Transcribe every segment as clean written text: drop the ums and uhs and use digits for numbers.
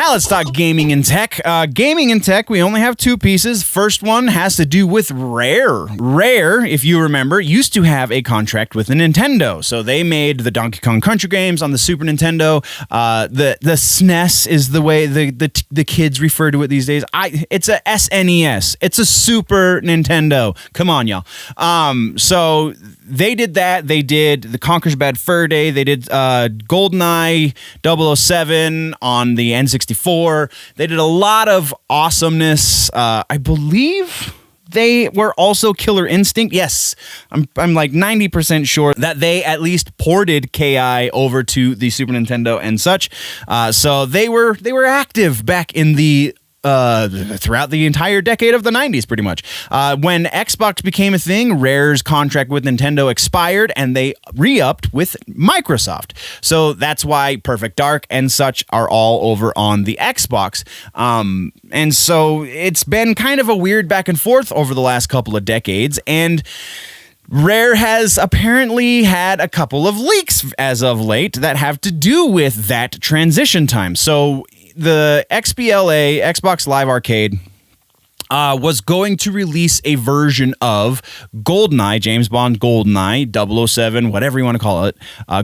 Now let's talk gaming and tech. Gaming and tech, we only have two pieces. First one has to do with Rare. Rare, if you remember, used to have a contract with Nintendo. So they made the Donkey Kong Country games on the Super Nintendo. The SNES is the way the kids refer to it these days. It's a SNES. It's a Super Nintendo. Come on, y'all. So they did that. They did the Conker's Bad Fur Day. They did GoldenEye 007 on the N64. They did a lot of awesomeness. I believe they were also Killer Instinct. Yes, I'm like 90% sure that they at least ported KI over to the Super Nintendo and such. So they were active back in the throughout the entire decade of the 90s, pretty much. When Xbox became a thing, Rare's contract with Nintendo expired, and they re-upped with Microsoft. So that's why Perfect Dark and such are all over on the Xbox. And so it's been kind of a weird back and forth over the last couple of decades, and Rare has apparently had a couple of leaks as of late that have to do with that transition time. So the XBLA, Xbox Live Arcade, was going to release a version of GoldenEye, James Bond GoldenEye, 007, whatever you want to call it,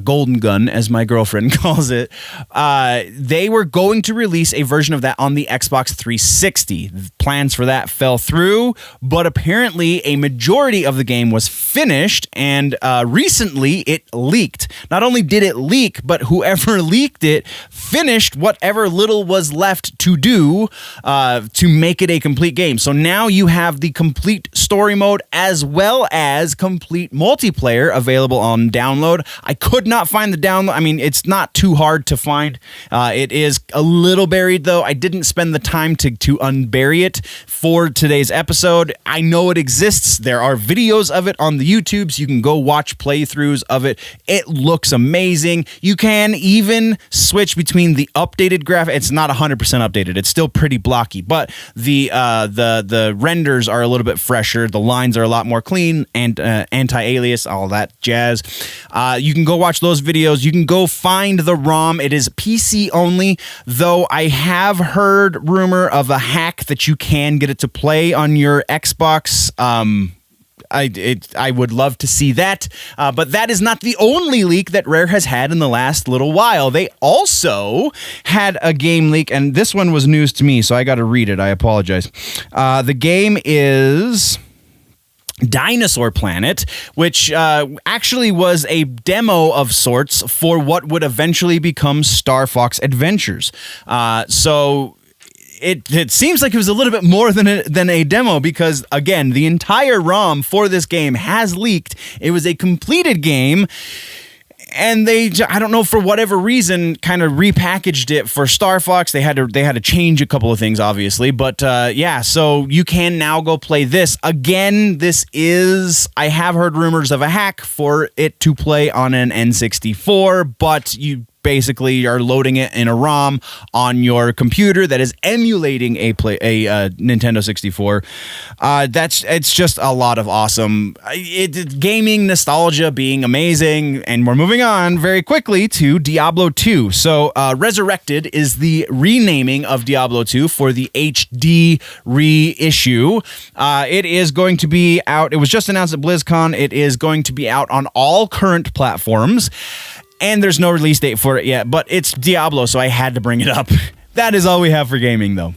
Golden Gun, as my girlfriend calls it. They were going to release a version of that on the Xbox 360. Plans for that fell through, but apparently a majority of the game was finished, and recently it leaked. Not only did it leak, but whoever leaked it finished whatever little was left to do to make it a complete game. So now you have the complete story mode as well as complete multiplayer available on download. I could not find the download. I mean, it's not too hard to find. It is a little buried, though. I didn't spend the time to unbury it for today's episode. I know it exists. There are videos of it on the YouTubes. You can go watch playthroughs of it. It looks amazing. You can even switch between the updated graphics. It's not 100% updated. It's still pretty blocky, but the renders are a little bit fresher. The lines are a lot more clean and anti-alias, all that jazz. You can go watch those videos. You can go find the ROM. It is PC only, though I have heard rumor of a hack that you can get it to play on your Xbox. I would love to see that, but that is not the only leak that Rare has had in the last little while. They also had a game leak, and this one was news to me, so I got to read it. I apologize. The game is Dinosaur Planet, which actually was a demo of sorts for what would eventually become Star Fox Adventures. So it seems like it was a little bit more than a demo, because, again, the entire ROM for this game has leaked. It was a completed game, and they, I don't know, for whatever reason, kind of repackaged it for Star Fox. They had to change a couple of things, obviously, but yeah, so you can now go play this. Again, I have heard rumors of a hack for it to play on an N64, but you basically are loading it in a ROM on your computer that is emulating a Nintendo 64. It's just a lot of awesome gaming nostalgia being amazing, and we're moving on very quickly to Diablo 2. So Resurrected is the renaming of Diablo 2 for the HD reissue. It is going to be out. It was just announced at BlizzCon. It is going to be out on all current platforms. And there's no release date for it yet, but it's Diablo, so I had to bring it up. That is all we have for gaming, though.